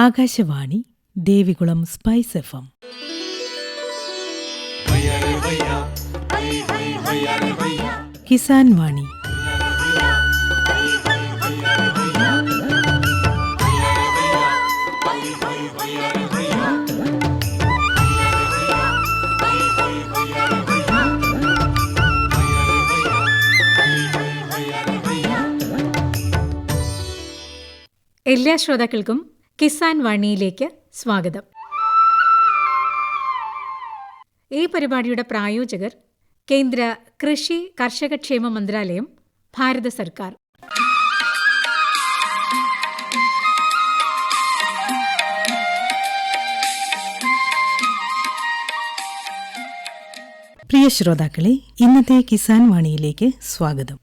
Akashvani Devikulam spice FM. Kisan വാണി. എല്ലാ ശ്രോതാക്കൾക്കും കിസാൻ വാണിയിലേക്ക് സ്വാഗതം. ഈ പരിപാടിയുടെ പ്രായോജകർ കേന്ദ്ര കൃഷി കർഷകക്ഷേമ മന്ത്രാലയം, ഭാരത സർക്കാർ. പ്രിയ ശ്രോതാക്കളെ, ഇന്നത്തെ കിസാൻ വാണിയിലേക്ക് സ്വാഗതം.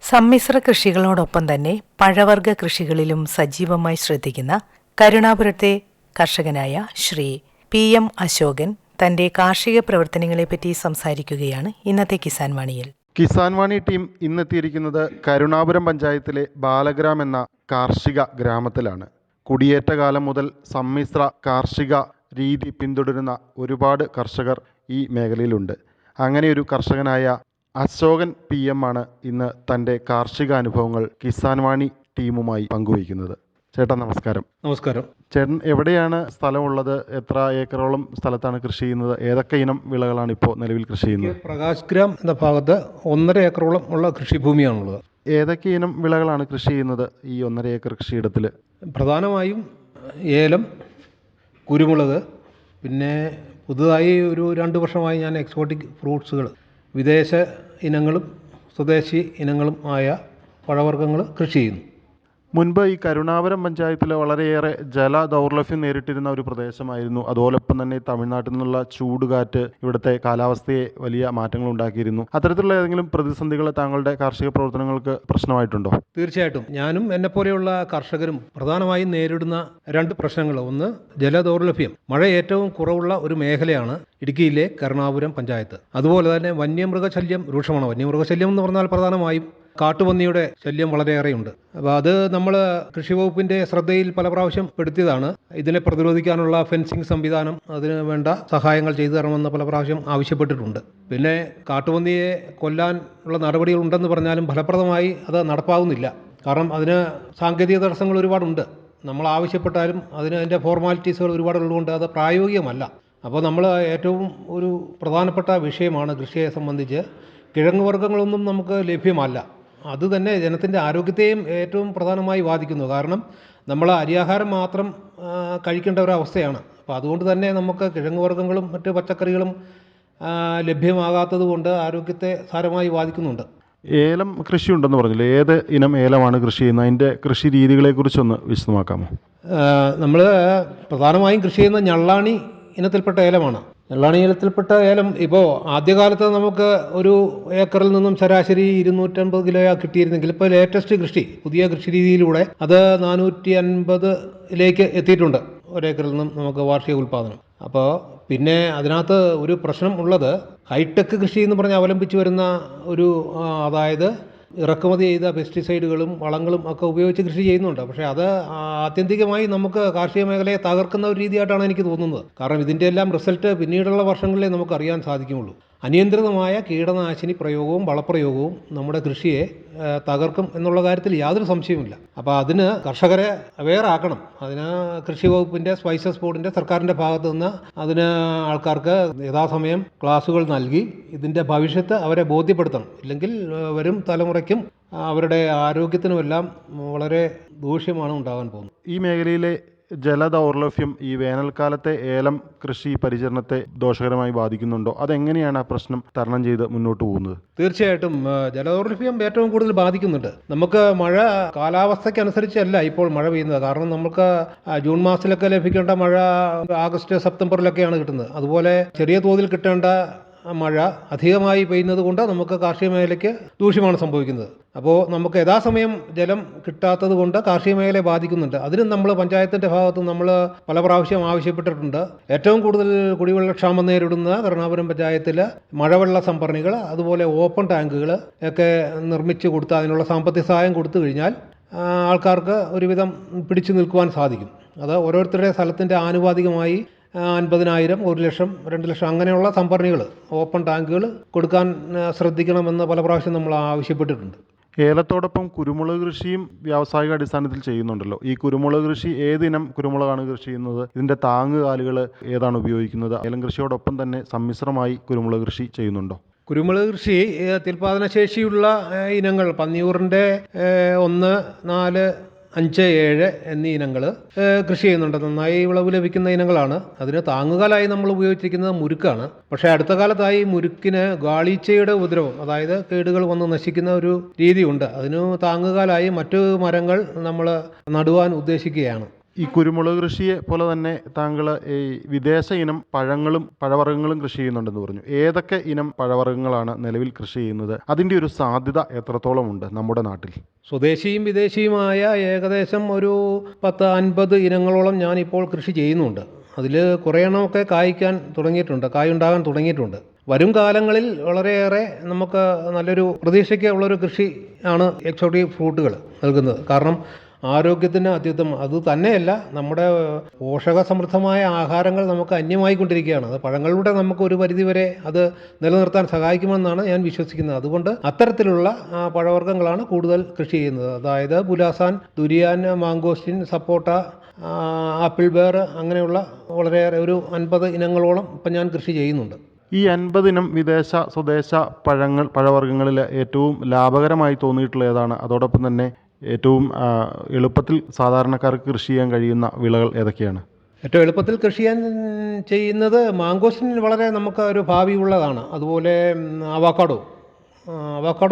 സമ്മിശ്ര കൃഷികളോടൊപ്പം തന്നെ പഴവർഗ്ഗ കൃഷികളിലും സജീവമായി ശ്രദ്ധിക്കുന്ന കരുണാപുരത്തെ കർഷകനായ ശ്രീ PM അശോകൻ തന്റെ കാർഷിക പ്രവർത്തനങ്ങളെപ്പറ്റി സംസാരിക്കുകയാണ് ഇന്നത്തെ കിസാൻ വാണിയിൽ. കിസാൻ വാണി ടീം ഇന്നെത്തിയിരിക്കുന്നത് കരുണാപുരം പഞ്ചായത്തിലെ ബാലഗ്രാം എന്ന കാർഷിക ഗ്രാമത്തിലാണ്. കുടിയേറ്റ കാലം മുതൽ സമ്മിശ്ര കാർഷിക രീതി പിന്തുടരുന്ന ഒരുപാട് കർഷകർ ഈ മേഖലയിലുണ്ട്. അങ്ങനെ ഒരു കർഷകനായ അശോകൻ PM ആണ് ഇന്ന് തൻ്റെ കാർഷിക അനുഭവങ്ങൾ കിസാൻ വാണി ടീമുമായി പങ്കുവയ്ക്കുന്നത്. ചേട്ടാ നമസ്കാരം. നമസ്കാരം. ചേട്ടൻ എവിടെയാണ് സ്ഥലമുള്ളത്? എത്ര ഏക്കറോളം സ്ഥലത്താണ് കൃഷി ചെയ്യുന്നത്? ഏതൊക്കെ ഇനം വിളകളാണ് ഇപ്പോൾ നിലവിൽ കൃഷി ചെയ്യുന്നത്? പ്രകാശ് ഗ്രാം എന്ന ഭാഗത്ത് 1.5 ഏക്കറോളം ഉള്ള കൃഷിഭൂമിയാണുള്ളത്. ഏതൊക്കെ ഇനം വിളകളാണ് കൃഷി ചെയ്യുന്നത് ഈ 1.5 ഏക്കർ കൃഷിയിടത്തിൽ? പ്രധാനമായും ഏലം, കുരുമുളക്, പിന്നെ പുതുതായി ഒരു 2 വർഷമായി ഞാൻ എക്സോട്ടിക് ഫ്രൂട്ട്സുകൾ, വിദേശ ഇനങ്ങളും സ്വദേശി ഇനങ്ങളും ആയ പഴവർഗ്ഗങ്ങൾ കൃഷി ചെയ്യുന്നു. മുൻപ് ഈ കരുണാപുരം പഞ്ചായത്തിൽ വളരെയേറെ ജല ദൗർലഭ്യം നേരിട്ടിരുന്ന ഒരു പ്രദേശമായിരുന്നു. അതോടൊപ്പം തന്നെ തമിഴ്നാട്ടിൽ നിന്നുള്ള ചൂടുകാറ്റ് ഇവിടുത്തെ കാലാവസ്ഥയെ വലിയ മാറ്റങ്ങൾ ഉണ്ടാക്കിയിരുന്നു. അത്തരത്തിലുള്ള ഏതെങ്കിലും പ്രതിസന്ധികൾ താങ്കളുടെ കാർഷിക പ്രവർത്തനങ്ങൾക്ക് പ്രശ്നമായിട്ടുണ്ടോ? തീർച്ചയായിട്ടും. ഞാനും എന്നെപ്പോലെയുള്ള കർഷകരും പ്രധാനമായും നേരിടുന്ന 2 പ്രശ്നങ്ങൾ. ഒന്ന്, ജലദൗർലഭ്യം. മഴ ഏറ്റവും കുറവുള്ള ഒരു മേഖലയാണ് ഇടുക്കിയിലെ കരുണാപുരം പഞ്ചായത്ത്. അതുപോലെ തന്നെ വന്യമൃഗശല്യം രൂക്ഷമാണ്. വന്യമൃഗശല്യം എന്ന് പറഞ്ഞാൽ പ്രധാനമായും കാട്ടുപന്നിയുടെ ശല്യം വളരെയേറെയുണ്ട്. അപ്പോൾ അത് നമ്മൾ കൃഷി വകുപ്പിൻ്റെ ശ്രദ്ധയിൽ പല പ്രാവശ്യം പെടുത്തിയതാണ്. ഇതിനെ പ്രതിരോധിക്കാനുള്ള ഫെൻസിങ് സംവിധാനം, അതിന് വേണ്ട സഹായങ്ങൾ ചെയ്തു തരണമെന്ന് പല പ്രാവശ്യം ആവശ്യപ്പെട്ടിട്ടുണ്ട്. പിന്നെ കാട്ടുപന്നിയെ കൊല്ലാൻ ഉള്ള നടപടികളുണ്ടെന്ന് പറഞ്ഞാലും ഫലപ്രദമായി അത് നടപ്പാകുന്നില്ല. കാരണം അതിന് സാങ്കേതിക തടസ്സങ്ങൾ ഒരുപാടുണ്ട്. നമ്മൾ ആവശ്യപ്പെട്ടാലും അതിൻ്റെ ഫോർമാലിറ്റീസുകൾ ഒരുപാടുള്ളതുകൊണ്ട് അത് പ്രായോഗികമല്ല. അപ്പോൾ നമ്മൾ ഏറ്റവും ഒരു പ്രധാനപ്പെട്ട വിഷയമാണ് കൃഷിയെ സംബന്ധിച്ച് കിഴങ്ങ് വർഗ്ഗങ്ങളൊന്നും നമുക്ക് ലഭ്യമല്ല. അത് തന്നെ ജനത്തിൻ്റെ ആരോഗ്യത്തെയും ഏറ്റവും പ്രധാനമായി ബാധിക്കുന്നു. കാരണം നമ്മൾ അരിയാഹാരം മാത്രം കഴിക്കേണ്ട ഒരവസ്ഥയാണ്. അപ്പോൾ അതുകൊണ്ട് തന്നെ നമുക്ക് കിഴങ്ങ് വർഗ്ഗങ്ങളും മറ്റ് പച്ചക്കറികളും ലഭ്യമാകാത്തത് കൊണ്ട് ആരോഗ്യത്തെ സാരമായി ബാധിക്കുന്നുണ്ട്. ഏലം കൃഷി ഉണ്ടെന്ന് പറഞ്ഞില്ലേ, ഏത് ഇനം ഏലമാണ് കൃഷി ചെയ്യുന്നത്? അതിൻ്റെ കൃഷി രീതികളെക്കുറിച്ചൊന്ന് വിശദമാക്കാമോ? നമ്മൾ പ്രധാനമായും കൃഷി ചെയ്യുന്ന ഞള്ളാണി ഇനത്തിൽപ്പെട്ട ഏലമാണ്. ഞള്ളാണി ഇനത്തിൽപ്പെട്ട ഏലം ഇപ്പോൾ ആദ്യകാലത്ത് നമുക്ക് ഒരു ഏക്കറിൽ നിന്നും ശരാശരി 250 കിലോയാ കിട്ടിയിരുന്നെങ്കിൽ ഇപ്പോൾ ലേറ്റസ്റ്റ് കൃഷി, പുതിയ കൃഷി രീതിയിലൂടെ അത് 450 എത്തിയിട്ടുണ്ട് ഒരേക്കറിൽ നിന്നും നമുക്ക് വാർഷിക ഉൽപ്പാദനം. അപ്പോൾ പിന്നെ അതിനകത്ത് ഒരു പ്രശ്നം ഉള്ളത്, ഹൈടെക് കൃഷി എന്ന് പറഞ്ഞ് അവലംബിച്ച് വരുന്ന ഒരു, അതായത് ഇറക്കുമതി ചെയ്ത പെസ്റ്റിസൈഡുകളും വളങ്ങളും ഒക്കെ ഉപയോഗിച്ച് കൃഷി ചെയ്യുന്നുണ്ട്. പക്ഷേ അത് ആത്യന്തികമായി നമുക്ക് കാർഷിക മേഖലയെ തകർക്കുന്ന ഒരു രീതിയായിട്ടാണ് എനിക്ക് തോന്നുന്നത്. കാരണം ഇതിൻ്റെ എല്ലാം റിസൾട്ട് പിന്നീടുള്ള വർഷങ്ങളിലേ നമുക്ക് അറിയാൻ സാധിക്കുകയുള്ളൂ. അനിയന്ത്രിതമായ കീടനാശിനി പ്രയോഗവും വളപ്രയോഗവും നമ്മുടെ കൃഷിയെ തകർക്കും എന്നുള്ള കാര്യത്തിൽ യാതൊരു സംശയവുമില്ല. അപ്പോൾ അതിന് കർഷകരെ അവെയർ ആക്കണം. അതിന് കൃഷി വകുപ്പിൻ്റെ, സ്പൈസസ് ബോർഡിൻ്റെ, സർക്കാരിൻ്റെ ഭാഗത്തു നിന്ന് അതിന് ആൾക്കാർക്ക് യഥാസമയം ക്ലാസുകൾ നൽകി ഇതിൻ്റെ ഭവിഷ്യത്ത് അവരെ ബോധ്യപ്പെടുത്തണം. ഇല്ലെങ്കിൽ വരും തലമുറയ്ക്കും അവരുടെ ആരോഗ്യത്തിനുമെല്ലാം വളരെ ദൂഷ്യമാണ് ഉണ്ടാകാൻ പോകുന്നത്. ഈ മേഖലയിലെ ജലദൗർലഭ്യം ഈ വേനൽക്കാലത്തെ ഏലം കൃഷി പരിചരണത്തെ ദോഷകരമായി ബാധിക്കുന്നുണ്ടോ? അതെങ്ങനെയാണ് ആ പ്രശ്നം തരണം ചെയ്ത് മുന്നോട്ട് പോകുന്നത്? തീർച്ചയായിട്ടും ജലദൗർലഭ്യം ഏറ്റവും കൂടുതൽ ബാധിക്കുന്നുണ്ട്. നമുക്ക് മഴ കാലാവസ്ഥയ്ക്കനുസരിച്ചല്ല ഇപ്പോൾ മഴ പെയ്യുന്നത്. കാരണം നമുക്ക് ജൂൺ മാസത്തിലൊക്കെ ലഭിക്കേണ്ട മഴ ആഗസ്റ്റ് സെപ്റ്റംബറിലൊക്കെയാണ് കിട്ടുന്നത്. അതുപോലെ ചെറിയ തോതിൽ കിട്ടേണ്ട മഴ അധികമായി പെയ്യുന്നത് കൊണ്ട് നമുക്ക് കാർഷിക മേഖലയ്ക്ക് ദൂഷ്യമാണ് സംഭവിക്കുന്നത്. അപ്പോൾ നമുക്ക് യഥാസമയം ജലം കിട്ടാത്തത് കൊണ്ട് കാർഷിക മേഖലയെ ബാധിക്കുന്നുണ്ട്. അതിനും നമ്മൾ പഞ്ചായത്തിൻ്റെ ഭാഗത്ത് നമ്മൾ പല പ്രാവശ്യം ആവശ്യപ്പെട്ടിട്ടുണ്ട്. ഏറ്റവും കൂടുതൽ കുടിവെള്ളക്ഷാമം നേരിടുന്ന കരുണാപുരം പഞ്ചായത്തിൽ മഴവെള്ള സംഭരണികൾ, അതുപോലെ ഓപ്പൺ ടാങ്കുകൾ ഒക്കെ നിർമ്മിച്ച് കൊടുത്ത് അതിനുള്ള സാമ്പത്തിക സഹായം കൊടുത്തു കഴിഞ്ഞാൽ ആൾക്കാർക്ക് ഒരുവിധം പിടിച്ചു നിൽക്കുവാൻ സാധിക്കും. അത് ഓരോരുത്തരുടെ സ്ഥലത്തിൻ്റെ ആനുപാതികമായി 50,000, 1 ലക്ഷം, 2 ലക്ഷം അങ്ങനെയുള്ള സംഭരണികൾ, ഓപ്പൺ ടാങ്കുകൾ കൊടുക്കാൻ ശ്രദ്ധിക്കണമെന്ന് പല പ്രാവശ്യം നമ്മൾ ആവശ്യപ്പെട്ടിട്ടുണ്ട്. ഏലത്തോടൊപ്പം കുരുമുളക് കൃഷിയും വ്യാവസായിക അടിസ്ഥാനത്തിൽ ചെയ്യുന്നുണ്ടല്ലോ. ഈ കുരുമുളക് കൃഷി ഏതിനം കുരുമുളകാണ് കൃഷി ചെയ്യുന്നത്? ഇതിൻ്റെ താങ്ങുകാലുകൾ ഏതാണ് ഉപയോഗിക്കുന്നത്? ഏലം കൃഷിയോടൊപ്പം തന്നെ സമ്മിശ്രമായി കുരുമുളക് കൃഷി ചെയ്യുന്നുണ്ടോ? കുരുമുളക് കൃഷി അത്യുൽപാദനശേഷിയുള്ള ഇനങ്ങൾ പന്നിയൂറിൻ്റെ 1, 4, 5, 7 എന്നീ ഇനങ്ങൾ കൃഷി ചെയ്യുന്നുണ്ട്. നന്നായി വിളവ് ലഭിക്കുന്ന ഇനങ്ങളാണ്. അതിന് താങ്ങുകാലായി നമ്മൾ ഉപയോഗിച്ചിരിക്കുന്നത് മുരുക്കാണ്. പക്ഷേ അടുത്ത കാലത്തായി മുരുക്കിന് ഗാളീച്ചയുടെ ഉപദ്രവം, അതായത് കേടുകൾ വന്ന് നശിക്കുന്ന ഒരു രീതിയുണ്ട്. അതിന് താങ്ങുകാലായി മറ്റു മരങ്ങൾ നമ്മൾ നടുവാൻ ഉദ്ദേശിക്കുകയാണ്. ഈ കുരുമുളക് കൃഷിയെ പോലെ തന്നെ താങ്കൾ ഈ വിദേശ ഇനം പഴങ്ങളും പഴവർഗ്ഗങ്ങളും കൃഷി ചെയ്യുന്നുണ്ടെന്ന് പറഞ്ഞു. ഏതൊക്കെ ഇനം പഴവർഗ്ഗങ്ങളാണ് നിലവിൽ കൃഷി ചെയ്യുന്നത്? അതിൻ്റെ ഒരു സാധ്യത എത്രത്തോളം ഉണ്ട് നമ്മുടെ നാട്ടിൽ? സ്വദേശിയും വിദേശിയുമായ ഏകദേശം ഒരു 10-50 ഇനങ്ങളോളം ഞാനിപ്പോൾ കൃഷി ചെയ്യുന്നുണ്ട്. അതിൽ കുറേ എണ്ണമൊക്കെ കായ്ക്കാൻ തുടങ്ങിയിട്ടുണ്ട്, കായുണ്ടാകാൻ തുടങ്ങിയിട്ടുണ്ട്. വരും കാലങ്ങളിൽ വളരെയേറെ നമുക്ക് നല്ലൊരു പ്രതീക്ഷയ്ക്ക് ഉള്ളൊരു കൃഷി ആണ് എക്സോട്ടിക് ഫ്രൂട്ടുകൾ നൽകുന്നത്. കാരണം ആരോഗ്യത്തിന് അത്യുത്തമം. അത് തന്നെയല്ല, നമ്മുടെ പോഷക സമൃദ്ധമായ ആഹാരങ്ങൾ നമുക്ക് അന്യമായിക്കൊണ്ടിരിക്കുകയാണ്. അത് പഴങ്ങളിലൂടെ നമുക്ക് ഒരു പരിധിവരെ അത് നിലനിർത്താൻ സഹായിക്കുമെന്നാണ് ഞാൻ വിശ്വസിക്കുന്നത്. അതുകൊണ്ട് അത്തരത്തിലുള്ള പഴവർഗ്ഗങ്ങളാണ് കൂടുതൽ കൃഷി ചെയ്യുന്നത്. അതായത് പുലാസാൻ, ദുരിയാൻ, മാങ്കോസ്റ്റിൻ, സപ്പോട്ട, ആപ്പിൾ ബെയർ അങ്ങനെയുള്ള വളരെയേറെ ഒരു 50 ഇനങ്ങളോളം ഇപ്പം ഞാൻ കൃഷി ചെയ്യുന്നുണ്ട്. ഈ 50 ഇനം വിദേശ സ്വദേശ പഴവർഗ്ഗങ്ങളിൽ ഏറ്റവും ലാഭകരമായി തോന്നിയിട്ടുള്ള ഏതാണ്? അതോടൊപ്പം തന്നെ ഏറ്റവും എളുപ്പത്തിൽ സാധാരണക്കാർക്ക് കൃഷി ചെയ്യാൻ കഴിയുന്ന വിളകൾ ഏതൊക്കെയാണ്? ഏറ്റവും എളുപ്പത്തിൽ കൃഷി ചെയ്യുന്നത് മാങ്കോസ്റ്റിൻ വളരെ നമുക്ക് ഒരു ഭാവിയുള്ളതാണ്. അതുപോലെ അവക്കാഡോ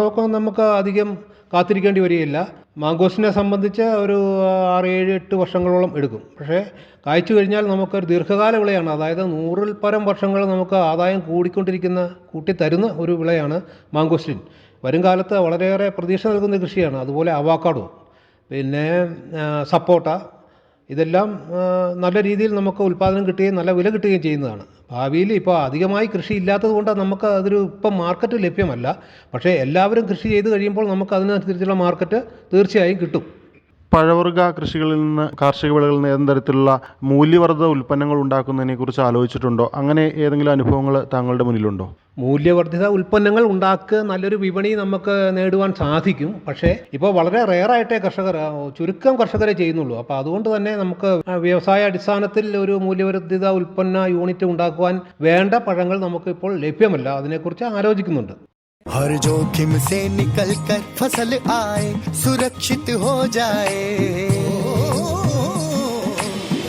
ഒക്കെ നമുക്ക് അധികം കാത്തിരിക്കേണ്ടി വരികയില്ല. മാങ്കോസ്റ്റിനെ സംബന്ധിച്ച് ഒരു 6-7-8 വർഷങ്ങളോളം എടുക്കും. പക്ഷേ കായ്ച്ചു കഴിഞ്ഞാൽ നമുക്കൊരു ദീർഘകാല വിളയാണ്. അതായത് 100-ൽ പരം വർഷങ്ങൾ നമുക്ക് ആദായം കൂട്ടിത്തരുന്ന ഒരു വിളയാണ് മാങ്കോസ്റ്റിൻ. വരും കാലത്ത് വളരെയേറെ പ്രതീക്ഷ നൽകുന്ന കൃഷിയാണ്. അതുപോലെ അവക്കാഡോ, പിന്നെ സപ്പോട്ട, ഇതെല്ലാം നല്ല രീതിയിൽ നമുക്ക് ഉൽപ്പാദനം കിട്ടുകയും നല്ല വില കിട്ടുകയും ചെയ്യുന്നതാണ്. ഭാവിയിൽ ഇപ്പോൾ അധികമായി കൃഷി ഇല്ലാത്തത് കൊണ്ട് നമുക്ക് അതൊരു ഇപ്പം മാർക്കറ്റ് ലഭ്യമല്ല. പക്ഷേ എല്ലാവരും കൃഷി ചെയ്ത് കഴിയുമ്പോൾ നമുക്ക് അതിനനുസരിച്ചുള്ള മാർക്കറ്റ് തീർച്ചയായും കിട്ടും. പഴവർഗ്ഗ കൃഷികളിൽ നിന്ന്, കാർഷിക വിളകളിൽ നിന്ന് ഏതെങ്കിലും തരത്തിലുള്ള മൂല്യവർദ്ധിത ഉൽപ്പന്നങ്ങൾ ഉണ്ടാക്കുന്നതിനെ കുറിച്ച് ആലോചിച്ചിട്ടുണ്ടോ? അങ്ങനെ ഏതെങ്കിലും അനുഭവങ്ങൾ താങ്കളുടെ മുന്നിലുണ്ടോ? മൂല്യവർദ്ധിത ഉൽപ്പന്നങ്ങൾ ഉണ്ടാക്കുക നല്ലൊരു വിപണി നമുക്ക് നേടുവാൻ സാധിക്കും. പക്ഷേ ഇപ്പോൾ വളരെ റെയറായിട്ടേ ചുരുക്കം കർഷകരെ ചെയ്യുന്നുള്ളൂ. അപ്പോൾ അതുകൊണ്ട് തന്നെ നമുക്ക് വ്യവസായ അടിസ്ഥാനത്തിൽ ഒരു മൂല്യവർദ്ധിത ഉൽപ്പന്ന യൂണിറ്റ് ഉണ്ടാക്കുവാൻ വേണ്ട പഴങ്ങൾ നമുക്ക് ഇപ്പോൾ ലഭ്യമല്ല. അതിനെക്കുറിച്ച് ആലോചിക്കുന്നുണ്ട്. हर जोखिम से निकल कर फसल आए, सुरक्षित हो जाए।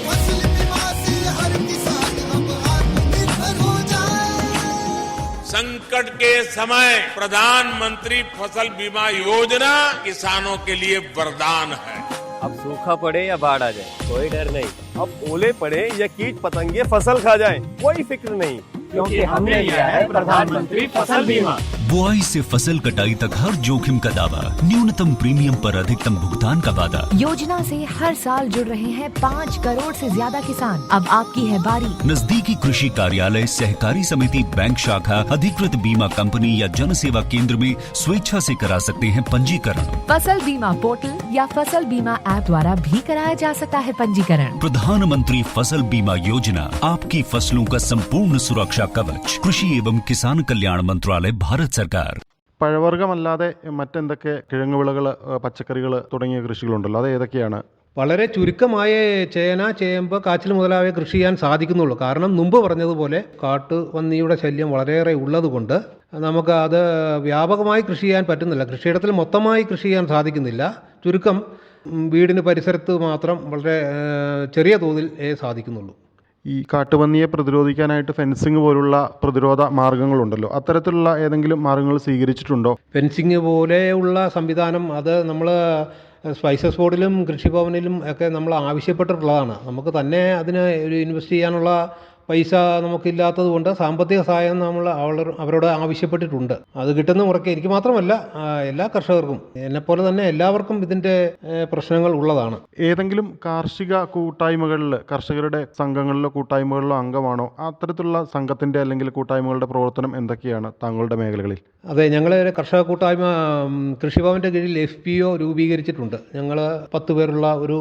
फसल बीमा से हर किसान अब आत्मनिर्भर हो जाए। संकट के समय प्रधानमंत्री फसल बीमा योजना किसानों के लिए वरदान है। अब सूखा पड़े या बाढ़ आ जाए कोई डर नहीं, अब ओले पड़े या कीट पतंगे फसल खा जाए कोई फिक्र नहीं, क्योंकि हमने लिया है प्रधानमंत्री फसल बीमा। बुआई से फसल कटाई तक हर जोखिम का दावा, न्यूनतम प्रीमियम पर अधिकतम भुगतान का वादा। योजना से हर साल जुड़ रहे हैं 5 करोड़ से ज्यादा किसान। अब आपकी है बारी। नजदीकी कृषि कार्यालय, सहकारी समिति, बैंक शाखा, अधिकृत बीमा कंपनी या जन सेवा केंद्र में स्वेच्छा से करा सकते हैं पंजीकरण। फसल बीमा पोर्टल या फसल बीमा ऐप द्वारा भी कराया जा सकता है पंजीकरण। प्रधानमंत्री फसल बीमा योजना, आपकी फसलों का संपूर्ण सुरक्षा कवच। कृषि एवं किसान कल्याण मंत्रालय, भारत सरकार। പഴവർഗ്ഗമല്ലാതെ മറ്റെന്തൊക്കെ കിഴങ്ങ് വിളകൾ, പച്ചക്കറികൾ തുടങ്ങിയ കൃഷികളുണ്ടല്ലോ, അത് ഏതൊക്കെയാണ്? വളരെ ചുരുക്കമായ ചേന, ചേമ്പ്, കാച്ചിൽ മുതലായവ കൃഷി ചെയ്യാൻ സാധിക്കുന്നുള്ളൂ. കാരണം മുമ്പ് പറഞ്ഞതുപോലെ കാട്ടുപന്നിയുടെ ശല്യം വളരെയേറെ ഉള്ളതുകൊണ്ട് നമുക്ക് അത് വ്യാപകമായി കൃഷി ചെയ്യാൻ പറ്റുന്നില്ല. കൃഷിയിടത്തിൽ മൊത്തമായി കൃഷി ചെയ്യാൻ സാധിക്കുന്നില്ല. ചുരുക്കം വീടിന് പരിസരത്ത് മാത്രം വളരെ ചെറിയ തോതിൽ സാധിക്കുന്നുള്ളൂ. ഈ കാട്ടുപന്നിയെ പ്രതിരോധിക്കാനായിട്ട് ഫെൻസിങ് പോലുള്ള പ്രതിരോധ മാർഗങ്ങളുണ്ടല്ലോ, അത്തരത്തിലുള്ള ഏതെങ്കിലും മാർഗങ്ങൾ സ്വീകരിച്ചിട്ടുണ്ടോ? ഫെൻസിങ് പോലെയുള്ള സംവിധാനം അത് നമ്മൾ സ്പൈസസ് ബോർഡിലും കൃഷിഭവനിലും ഒക്കെ നമ്മൾ ആവശ്യപ്പെട്ടിട്ടുള്ളതാണ്. നമുക്ക് തന്നെ അതിന് ഒരു ഇൻവെസ്റ്റ് ചെയ്യാനുള്ള പൈസ നമുക്കില്ലാത്തത് കൊണ്ട് സാമ്പത്തിക സഹായം നമ്മൾ അവരോട് ആവശ്യപ്പെട്ടിട്ടുണ്ട്. അത് കിട്ടുന്ന മുറയ്ക്ക് എനിക്ക് മാത്രമല്ല എല്ലാ കർഷകർക്കും എന്നെപ്പോലെ തന്നെ എല്ലാവർക്കും ഇതിൻ്റെ പ്രശ്നങ്ങൾ ഉള്ളതാണ്. ഏതെങ്കിലും കാർഷിക കൂട്ടായ്മകളിൽ, കർഷകരുടെ സംഘങ്ങളിലോ കൂട്ടായ്മകളിലോ അംഗമാണോ? അത്തരത്തിലുള്ള സംഘത്തിൻ്റെ അല്ലെങ്കിൽ കൂട്ടായ്മകളുടെ പ്രവർത്തനം എന്തൊക്കെയാണ് താങ്കളുടെ മേഖലകളിൽ? അതെ, ഞങ്ങൾ കർഷക കൂട്ടായ്മ കൃഷിഭവൻ്റെ കീഴിൽ FPO രൂപീകരിച്ചിട്ടുണ്ട്. ഞങ്ങൾ 10 പേരുള്ള ഒരു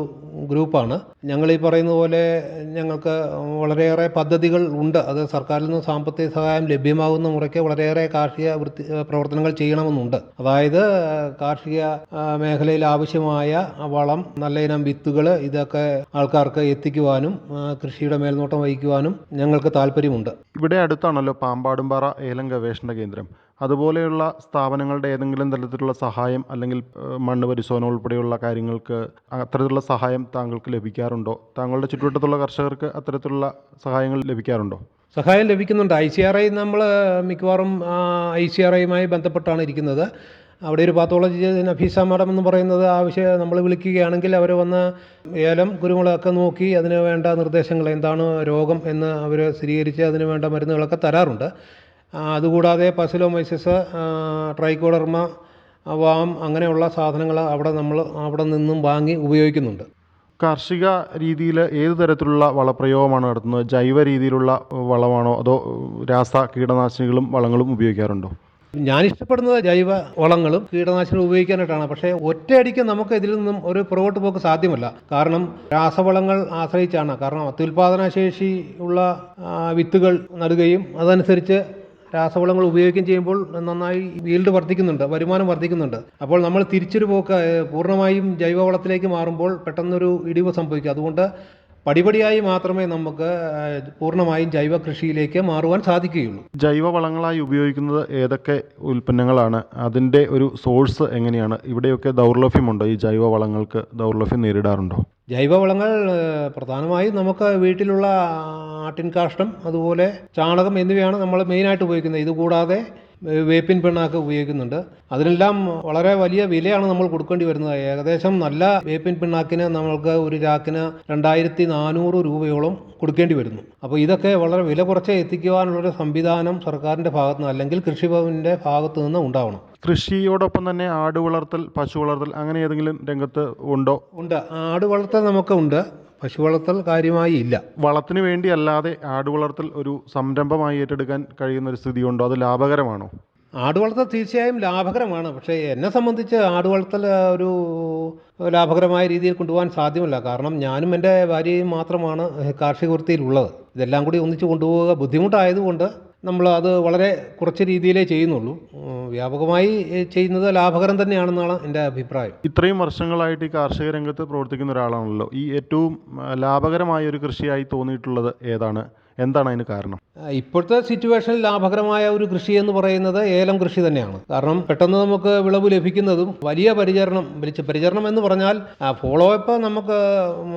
ഗ്രൂപ്പാണ്. ഞങ്ങൾ ഈ പറയുന്ന പോലെ ഞങ്ങൾക്ക് വളരെയേറെ പദ്ധതികൾ ഉണ്ട്. അത് സർക്കാരിൽ നിന്ന് സാമ്പത്തിക സഹായം ലഭ്യമാകുന്ന മുറയ്ക്ക് വളരെയേറെ കാർഷിക പ്രവർത്തനങ്ങൾ ചെയ്യണമെന്നുണ്ട്. അതായത് കാർഷിക മേഖലയിൽ ആവശ്യമായ വളം, നല്ല ഇനം വിത്തുകൾ, ഇതൊക്കെ ആൾക്കാർക്ക് എത്തിക്കുവാനും കൃഷിയുടെ മേൽനോട്ടം വഹിക്കുവാനും ഞങ്ങൾക്ക് താല്പര്യമുണ്ട്. ഇവിടെ അടുത്താണല്ലോ പാമ്പാടുംപാറ ഏലം ഗവേഷണ കേന്ദ്രം. അതുപോലെയുള്ള സ്ഥാപനങ്ങളുടെ ഏതെങ്കിലും തരത്തിലുള്ള സഹായം അല്ലെങ്കിൽ മണ്ണ് പരിശോധന ഉൾപ്പെടെയുള്ള കാര്യങ്ങൾക്ക് അത്തരത്തിലുള്ള സഹായം താങ്കൾക്ക് ലഭിക്കാറുണ്ടോ? താങ്കളുടെ ചുറ്റുവട്ടത്തുള്ള കർഷകർക്ക് അത്തരത്തിലുള്ള സഹായങ്ങൾ ലഭിക്കാറുണ്ടോ? സഹായം ലഭിക്കുന്നുണ്ട്. ICRI നമ്മൾ മിക്കവാറും ICRIയുമായി ബന്ധപ്പെട്ടാണ് ഇരിക്കുന്നത്. അവിടെ ഒരു പാത്തോളജി നഫീസ മാഡം എന്ന് പറയുന്നത് നമ്മൾ വിളിക്കുകയാണെങ്കിൽ അവർ വന്ന് ഏലം, കുരുമുളകൊക്കെ നോക്കി അതിന് വേണ്ട നിർദ്ദേശങ്ങൾ, എന്താണ് രോഗം എന്ന് അവർ സ്ഥിരീകരിച്ച് അതിന് വേണ്ട മരുന്നുകളൊക്കെ തരാറുണ്ട്. അതുകൂടാതെ പസിലോമൈസിസ്, ട്രൈക്കോഡർമ, വാം അങ്ങനെയുള്ള സാധനങ്ങൾ അവിടെ നിന്നും വാങ്ങി ഉപയോഗിക്കുന്നുണ്ട്. കാർഷിക രീതിയിൽ ഏത് തരത്തിലുള്ള വളപ്രയോഗമാണ് നടത്തുന്നത്? ജൈവ രീതിയിലുള്ള വളമാണോ അതോ കീടനാശിനികളും വളങ്ങളും ഉപയോഗിക്കാറുണ്ടോ? ഞാൻ ഇഷ്ടപ്പെടുന്നത് ജൈവ വളങ്ങളും കീടനാശിനികളും ഉപയോഗിക്കാനായിട്ടാണ്. പക്ഷേ ഒറ്റയടിക്ക് നമുക്ക് ഇതിൽ നിന്നും ഒരു പുറകോട്ട് പോക്ക് സാധ്യമല്ല. കാരണം രാസവളങ്ങൾ ആശ്രയിച്ചാണ്. കാരണം അത്യുൽപാദനശേഷി ഉള്ള വിത്തുകൾ നടുകയും അതനുസരിച്ച് രാസവളങ്ങൾ ഉപയോഗിക്കുകയും ചെയ്യുമ്പോൾ നന്നായി ഈൽഡ് വർദ്ധിക്കുന്നുണ്ട്, വരുമാനം വർദ്ധിക്കുന്നുണ്ട്. അപ്പോൾ നമ്മൾ തിരിച്ചൊരു പോക്ക് പൂർണ്ണമായും ജൈവവളത്തിലേക്ക് മാറുമ്പോൾ പെട്ടെന്നൊരു ഇടിവ് സംഭവിക്കും. അതുകൊണ്ട് പടിപടിയായി മാത്രമേ നമുക്ക് പൂർണ്ണമായും ജൈവ കൃഷിയിലേക്ക് മാറുവാൻ സാധിക്കുകയുള്ളൂ. ജൈവവളങ്ങളായി ഉപയോഗിക്കുന്നത് ഏതൊക്കെ ഉൽപ്പന്നങ്ങളാണ്? അതിൻ്റെ ഒരു സോഴ്സ് എങ്ങനെയാണ്? ഇവിടെയൊക്കെ ദൗർലഭ്യമുണ്ടോ? ഈ ജൈവവളങ്ങൾക്ക് ദൗർലഭ്യം നേരിടാറുണ്ടോ? ജൈവവളങ്ങൾ പ്രധാനമായും നമുക്ക് വീട്ടിലുള്ള ആട്ടിൻ കാഷ്ടം, അതുപോലെ ചാണകം എന്നിവയാണ് നമ്മൾ മെയിനായിട്ട് ഉപയോഗിക്കുന്നത്. ഇതുകൂടാതെ വേപ്പിൻ പിണ്ണാക്ക് ഉപയോഗിക്കുന്നുണ്ട്. അതിനെല്ലാം വളരെ വലിയ വിലയാണ് നമ്മൾ കൊടുക്കേണ്ടി വരുന്നത്. ഏകദേശം നല്ല വേപ്പിൻ പിണ്ണാക്കിന് നമ്മൾക്ക് ഒരു ചാക്കിന് 2400 രൂപയോളം കൊടുക്കേണ്ടി വരുന്നു. അപ്പോൾ ഇതൊക്കെ വളരെ വില കുറച്ച് എത്തിക്കുവാനുള്ളൊരു സംവിധാനം സർക്കാരിൻ്റെ ഭാഗത്ത് നിന്ന് അല്ലെങ്കിൽ കൃഷിഭവൻ്റെ ഭാഗത്ത് നിന്ന് ഉണ്ടാവണം. കൃഷിയോടൊപ്പം തന്നെ ആട് വളർത്തൽ, പശു വളർത്തൽ അങ്ങനെ ഏതെങ്കിലും രംഗത്ത് ഉണ്ടോ? ഉണ്ട്. ആട് വളർത്തൽ നമുക്ക് ഉണ്ട്. പശു വളർത്തൽ കാര്യമായി ഇല്ല. വളത്തിന് വേണ്ടി അല്ലാതെ ആട് വളർത്തൽ ഒരു സംരംഭമായി ഏറ്റെടുക്കാൻ കഴിയുന്ന ഒരു സ്ഥിതിയുണ്ടോ? അത് ലാഭകരമാണോ? ആട് വളർത്തൽ തീർച്ചയായും ലാഭകരമാണ്. പക്ഷേ എന്നെ സംബന്ധിച്ച് ആട് വളർത്തൽ ഒരു ലാഭകരമായ രീതിയിൽ കൊണ്ടുപോകാൻ സാധ്യമല്ല. കാരണം ഞാനും എൻ്റെ ഭാര്യയും മാത്രമാണ് കാർഷിക വൃത്തിയിലുള്ളത്. ഇതെല്ലാം കൂടി ഒന്നിച്ച് കൊണ്ടുപോവുക ബുദ്ധിമുട്ടായതുകൊണ്ട് നമ്മൾ അത് വളരെ കുറച്ച് രീതിയിലേ ചെയ്യുന്നുള്ളൂ. വ്യാപകമായി ചെയ്യുന്നത് ലാഭകരം തന്നെയാണെന്നാണ് എൻ്റെ അഭിപ്രായം. ഇത്രയും വർഷങ്ങളായിട്ട് ഈ കാർഷിക രംഗത്ത് പ്രവർത്തിക്കുന്ന ഒരാളാണല്ലോ. ഈ ഏറ്റവും ലാഭകരമായ ഒരു കൃഷിയായി തോന്നിയിട്ടുള്ളത് ഏതാണ്? എന്താണ് അതിന് കാരണം? ഇപ്പോഴത്തെ സിറ്റുവേഷനിൽ ലാഭകരമായ ഒരു കൃഷി എന്ന് പറയുന്നത് ഏലം കൃഷി തന്നെയാണ്. കാരണം പെട്ടെന്ന് നമുക്ക് വിളവ് ലഭിക്കുന്നതും വലിയ പരിചരണം എന്ന് പറഞ്ഞാൽ ഫോളോ അപ്പ് നമുക്ക്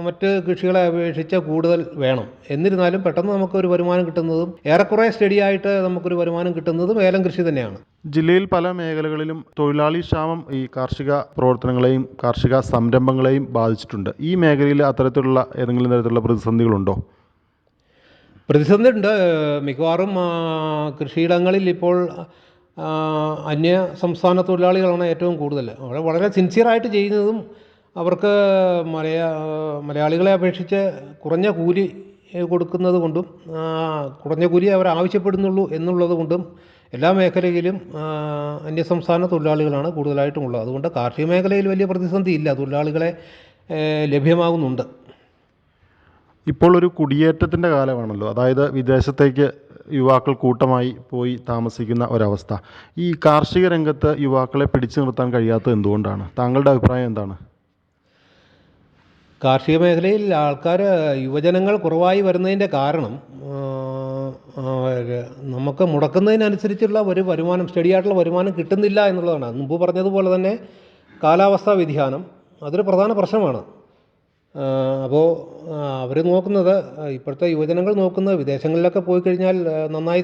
മറ്റ് കൃഷികളെ അപേക്ഷിച്ച് കൂടുതൽ വേണം. എന്നിരുന്നാലും പെട്ടെന്ന് നമുക്കൊരു വരുമാനം കിട്ടുന്നതും ഏറെക്കുറെ സ്റ്റഡിയായിട്ട് നമുക്കൊരു വരുമാനം കിട്ടുന്നതും ഏലം കൃഷി തന്നെയാണ്. ജില്ലയിൽ പല മേഖലകളിലും തൊഴിലാളി ക്ഷാമം ഈ കാർഷിക പ്രവർത്തനങ്ങളെയും കാർഷിക സംരംഭങ്ങളെയും ബാധിച്ചിട്ടുണ്ട്. ഈ മേഖലയിൽ അത്തരത്തിലുള്ള ഏതെങ്കിലും തരത്തിലുള്ള പ്രതിസന്ധികളുണ്ടോ? പ്രതിസന്ധി ഉണ്ട്. മിക്കവാറും കൃഷിയിടങ്ങളിൽ ഇപ്പോൾ അന്യ സംസ്ഥാന തൊഴിലാളികളാണ് ഏറ്റവും കൂടുതൽ. അവിടെ വളരെ സിൻസിയറായിട്ട് ചെയ്യുന്നതും അവർക്ക് മലയാളികളെ അപേക്ഷിച്ച് കുറഞ്ഞ കൂലി കൊടുക്കുന്നത് കൊണ്ടും കുറഞ്ഞ കൂലി അവർ ആവശ്യപ്പെടുന്നുള്ളൂ എന്നുള്ളത് കൊണ്ടും എല്ലാ മേഖലയിലും അന്യസംസ്ഥാന തൊഴിലാളികളാണ് കൂടുതലായിട്ടും ഉള്ളത്. അതുകൊണ്ട് കാർഷിക മേഖലയിൽ വലിയ പ്രതിസന്ധി ഇല്ല, തൊഴിലാളികളെ ലഭ്യമാകുന്നുണ്ട്. ഇപ്പോൾ ഒരു കുടിയേറ്റത്തിൻ്റെ കാലമാണല്ലോ. അതായത് വിദേശത്തേക്ക് യുവാക്കൾ കൂട്ടമായി പോയി താമസിക്കുന്ന ഒരവസ്ഥ. ഈ കാർഷിക രംഗത്ത് യുവാക്കളെ പിടിച്ചു നിർത്താൻ കഴിയാത്തത് എന്തുകൊണ്ടാണ്? താങ്കളുടെ അഭിപ്രായം എന്താണ്? കാർഷിക മേഖലയിൽ യുവജനങ്ങൾ കുറവായി വരുന്നതിൻ്റെ കാരണം നമുക്ക് മുടക്കുന്നതിനനുസരിച്ചുള്ള ഒരു വരുമാനം, സ്റ്റഡിയായിട്ടുള്ള വരുമാനം കിട്ടുന്നില്ല എന്നുള്ളതാണ്. മുമ്പ് പറഞ്ഞതുപോലെ തന്നെ കാലാവസ്ഥാ വ്യതിയാനം അതൊരു പ്രധാന പ്രശ്നമാണ്. അപ്പോൾ അവർ നോക്കുന്നത്, ഇപ്പോഴത്തെ യുവജനങ്ങൾ നോക്കുന്നത് വിദേശങ്ങളിലൊക്കെ പോയി കഴിഞ്ഞാൽ നന്നായി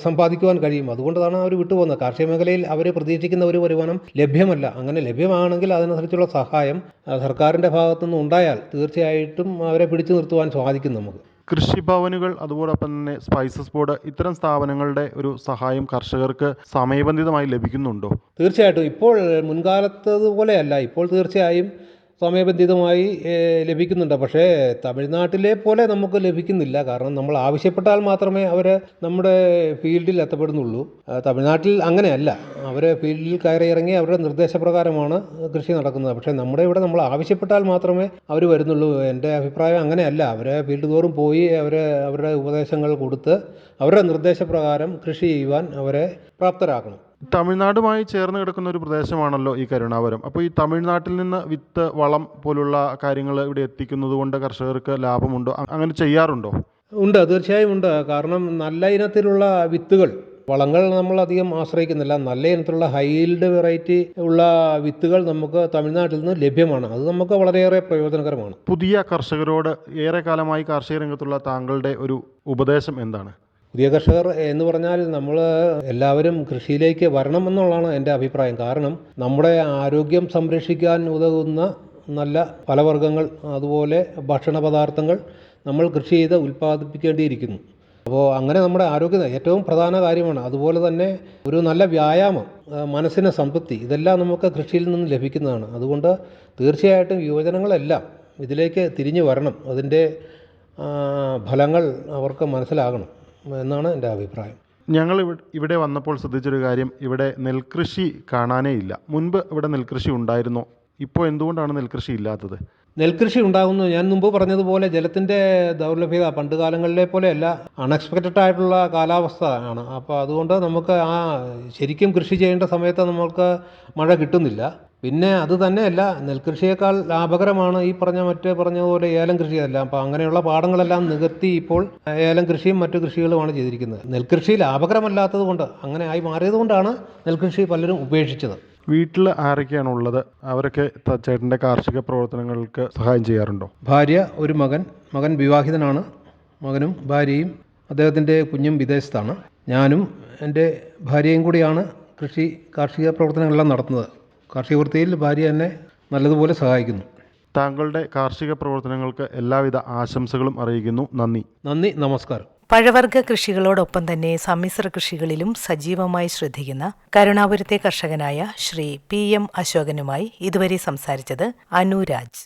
സമ്പാദിക്കുവാൻ കഴിയും. അതുകൊണ്ടാണ് അവർ വിട്ടുപോകുന്നത്. കാർഷിക മേഖലയിൽ അവർ പ്രതീക്ഷിക്കുന്ന ഒരു വരുമാനം ലഭ്യമല്ല. അങ്ങനെ ലഭ്യമാണെങ്കിൽ അതിനനുസരിച്ചുള്ള സഹായം സർക്കാരിൻ്റെ ഭാഗത്തുനിന്ന് ഉണ്ടായാൽ തീർച്ചയായിട്ടും അവരെ പിടിച്ചു നിർത്തുവാൻ സാധിക്കും നമുക്ക്. കൃഷിഭവനുകൾ അതുപോലൊപ്പം തന്നെ സ്പൈസസ് ബോർഡ് ഇത്തരം സ്ഥാപനങ്ങളുടെ ഒരു സഹായം കർഷകർക്ക് സമയബന്ധിതമായി ലഭിക്കുന്നുണ്ടോ? തീർച്ചയായിട്ടും ഇപ്പോൾ മുൻകാലത്തതുപോലെയല്ല. ഇപ്പോൾ തീർച്ചയായും സമയബന്ധിതമായി ലഭിക്കുന്നുണ്ട്. പക്ഷേ തമിഴ്നാട്ടിലെ പോലെ നമുക്ക് ലഭിക്കുന്നില്ല. കാരണം നമ്മൾ ആവശ്യപ്പെട്ടാൽ മാത്രമേ അവർ നമ്മുടെ ഫീൽഡിൽ എത്തപ്പെടുന്നുള്ളൂ. തമിഴ്നാട്ടിൽ അങ്ങനെയല്ല. അവർ ഫീൽഡിൽ കയറി ഇറങ്ങി അവരുടെ നിർദ്ദേശപ്രകാരമാണ് കൃഷി നടക്കുന്നത്. പക്ഷേ നമ്മുടെ ഇവിടെ നമ്മൾ ആവശ്യപ്പെട്ടാൽ മാത്രമേ അവർ വരുന്നുള്ളൂ. എൻ്റെ അഭിപ്രായം അങ്ങനെയല്ല. അവരെ ഫീൽഡ് തോറും പോയി അവരുടെ ഉപദേശങ്ങൾ കൊടുത്ത് അവരുടെ നിർദ്ദേശപ്രകാരം കൃഷി ചെയ്യുവാൻ അവരെ പ്രാപ്തരാക്കണം. തമിഴ്നാടുമായി ചേർന്ന് കിടക്കുന്ന ഒരു പ്രദേശമാണല്ലോ ഈ കരുണാപുരം. അപ്പോൾ ഈ തമിഴ്നാട്ടിൽ നിന്ന് വിത്ത്, വളം പോലുള്ള കാര്യങ്ങൾ ഇവിടെ എത്തിക്കുന്നത് കൊണ്ട് കർഷകർക്ക് ലാഭമുണ്ടോ? അങ്ങനെ ചെയ്യാറുണ്ടോ? ഉണ്ട്, തീർച്ചയായും ഉണ്ട്. കാരണം നല്ല ഇനത്തിലുള്ള വിത്തുകൾ, വളങ്ങൾ നമ്മൾ അധികം ആശ്രയിക്കുന്നില്ല. നല്ല ഇനത്തിലുള്ള ഹൈൽഡ് വെറൈറ്റി ഉള്ള വിത്തുകൾ നമുക്ക് തമിഴ്നാട്ടിൽ നിന്ന് ലഭ്യമാണ്. അത് നമുക്ക് വളരെയേറെ പ്രയോജനകരമാണ്. പുതിയ കർഷകരോട് ഏറെ കാലമായി കാർഷിക രംഗത്തുള്ള താങ്കളുടെ ഒരു ഉപദേശം എന്താണ്? പുതിയ കർഷകർ എന്ന് പറഞ്ഞാൽ നമ്മൾ എല്ലാവരും കൃഷിയിലേക്ക് വരണം എന്നുള്ളതാണ് എൻ്റെ അഭിപ്രായം. കാരണം നമ്മുടെ ആരോഗ്യം സംരക്ഷിക്കാൻ ഉതകുന്ന നല്ല ഫലവർഗ്ഗങ്ങൾ അതുപോലെ ഭക്ഷണ പദാർത്ഥങ്ങൾ നമ്മൾ കൃഷി ചെയ്ത് ഉൽപ്പാദിപ്പിക്കേണ്ടിയിരിക്കുന്നു. അപ്പോൾ അങ്ങനെ നമ്മുടെ ആരോഗ്യം ഏറ്റവും പ്രധാന കാര്യമാണ്. അതുപോലെ തന്നെ ഒരു നല്ല വ്യായാമം, മനസ്സിന് സംതൃപ്തി, ഇതെല്ലാം നമുക്ക് കൃഷിയിൽ നിന്ന് ലഭിക്കുന്നതാണ്. അതുകൊണ്ട് തീർച്ചയായിട്ടും യുവജനങ്ങളെല്ലാം ഇതിലേക്ക് തിരിഞ്ഞു വരണം. അതിൻ്റെ ഫലങ്ങൾ അവർക്ക് മനസ്സിലാകണം എന്നാണ് എൻ്റെ അഭിപ്രായം. ഞങ്ങൾ ഇവിടെ വന്നപ്പോൾ ശ്രദ്ധിച്ചൊരു കാര്യം, ഇവിടെ നെൽകൃഷി കാണാനേ ഇല്ല. മുൻപ് ഇവിടെ നെൽകൃഷി ഉണ്ടായിരുന്നോ? ഇപ്പോൾ എന്തുകൊണ്ടാണ് നെൽകൃഷി ഇല്ലാത്തത്? നെൽകൃഷി ഉണ്ടാകുന്നു. ഞാൻ മുമ്പ് പറഞ്ഞതുപോലെ ജലത്തിൻ്റെ ദൗർലഭ്യത പണ്ട് കാലങ്ങളിലെ പോലെയല്ല, അൺഎക്സ്പെക്റ്റഡ് ആയിട്ടുള്ള കാലാവസ്ഥ ആണ്. അപ്പോൾ അതുകൊണ്ട് നമുക്ക് ശരിക്കും കൃഷി ചെയ്യേണ്ട സമയത്ത് നമുക്ക് മഴ കിട്ടുന്നില്ല. പിന്നെ അത് തന്നെയല്ല, നെൽകൃഷിയേക്കാൾ ലാഭകരമാണ് ഈ പറഞ്ഞതുപോലെ ഏലം കൃഷിയല്ല. അപ്പോൾ അങ്ങനെയുള്ള പാടങ്ങളെല്ലാം നികത്തി ഇപ്പോൾ ഏലം കൃഷിയും മറ്റു കൃഷികളുമാണ് ചെയ്തിരിക്കുന്നത്. നെൽകൃഷി ലാഭകരമല്ലാത്തത് കൊണ്ട്, അങ്ങനെ ആയി മാറിയത് കൊണ്ടാണ് നെൽകൃഷി പലരും ഉപേക്ഷിച്ചത്. വീട്ടിൽ ആരൊക്കെയാണുള്ളത്? അവരൊക്കെ ചേട്ടൻ്റെ കാർഷിക പ്രവർത്തനങ്ങൾക്ക് സഹായം ചെയ്യാറുണ്ടോ? ഭാര്യ, ഒരു മകൻ വിവാഹിതനാണ്. മകനും ഭാര്യയും അദ്ദേഹത്തിൻ്റെ കുഞ്ഞും വിദേശത്താണ്. ഞാനും എൻ്റെ ഭാര്യയും കൂടിയാണ് കാർഷിക പ്രവർത്തനങ്ങളെല്ലാം നടത്തുന്നത്. കാർഷിക വൃത്തിയിൽ ഭാര്യ എന്നെ നല്ലതുപോലെ സഹായിക്കുന്നു. താങ്കളുടെ കാർഷിക പ്രവർത്തനങ്ങൾക്ക് എല്ലാവിധ ആശംസകളും അറിയിക്കുന്നു. നന്ദി. നമസ്കാരം. പഴവർഗ്ഗ കൃഷികളോടൊപ്പം തന്നെ സമ്മിശ്ര കൃഷികളിലും സജീവമായി ശ്രദ്ധിക്കുന്ന കരുണാപുരത്തെ കർഷകനായ ശ്രീ PM അശോകനുമായി ഇതുവരെ സംസാരിച്ചത് അനുരാജ്.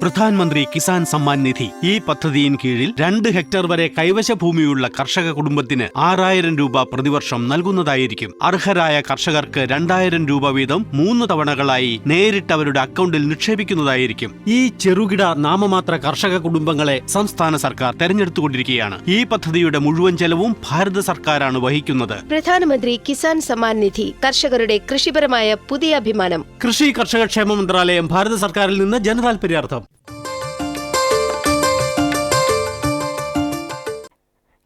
പ്രധാൻമന്ത്രി കിസാൻ സമ്മാൻ നിധി ഈ പദ്ധതിയിൻ കീഴിൽ 2 ഹെക്ടർ വരെ കൈവശ ഭൂമിയുള്ള കർഷക കുടുംബത്തിന് 6000 രൂപ പ്രതിവർഷം നൽകുന്നതായിരിക്കും. അർഹരായ കർഷകർക്ക് 2000 രൂപ വീതം 3 തവണകളായി നേരിട്ട് അവരുടെ അക്കൗണ്ടിൽ നിക്ഷേപിക്കുന്നതായിരിക്കും. ഈ ചെറുകിട നാമമാത്ര കർഷക കുടുംബങ്ങളെ സംസ്ഥാന സർക്കാർ തെരഞ്ഞെടുത്തുകൊണ്ടിരിക്കുകയാണ്. ഈ പദ്ധതിയുടെ മുഴുവൻ ചെലവും ഭാരത സർക്കാരാണ് വഹിക്കുന്നത്. പ്രധാനമന്ത്രി കിസാൻ സമ്മാൻ നിധി കർഷകരുടെ കൃഷിപരമായ പുതിയ അഭിമാനം. കൃഷി കർഷക ക്ഷേമ മന്ത്രാലയം, ഭാരത സർക്കാരിൽ നിന്ന് ജനതാൽപര്യാർത്ഥം.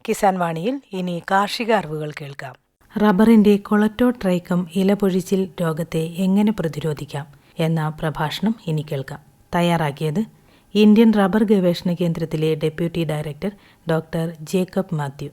കിസാൻ വാണിയിൽ ഇനി കാർഷിക അറിവുകൾ കേൾക്കാം. റബ്ബറിന്റെ കൊളറ്റോട്രൈക്കം ഇലപൊഴിച്ചിൽ രോഗത്തെ എങ്ങനെ പ്രതിരോധിക്കാം എന്ന പ്രഭാഷണം ഇനി കേൾക്കാം. തയ്യാറാക്കിയത് ഇന്ത്യൻ റബ്ബർ ഗവേഷണ കേന്ദ്രത്തിലെ deputy director doctor Jacob Mathew.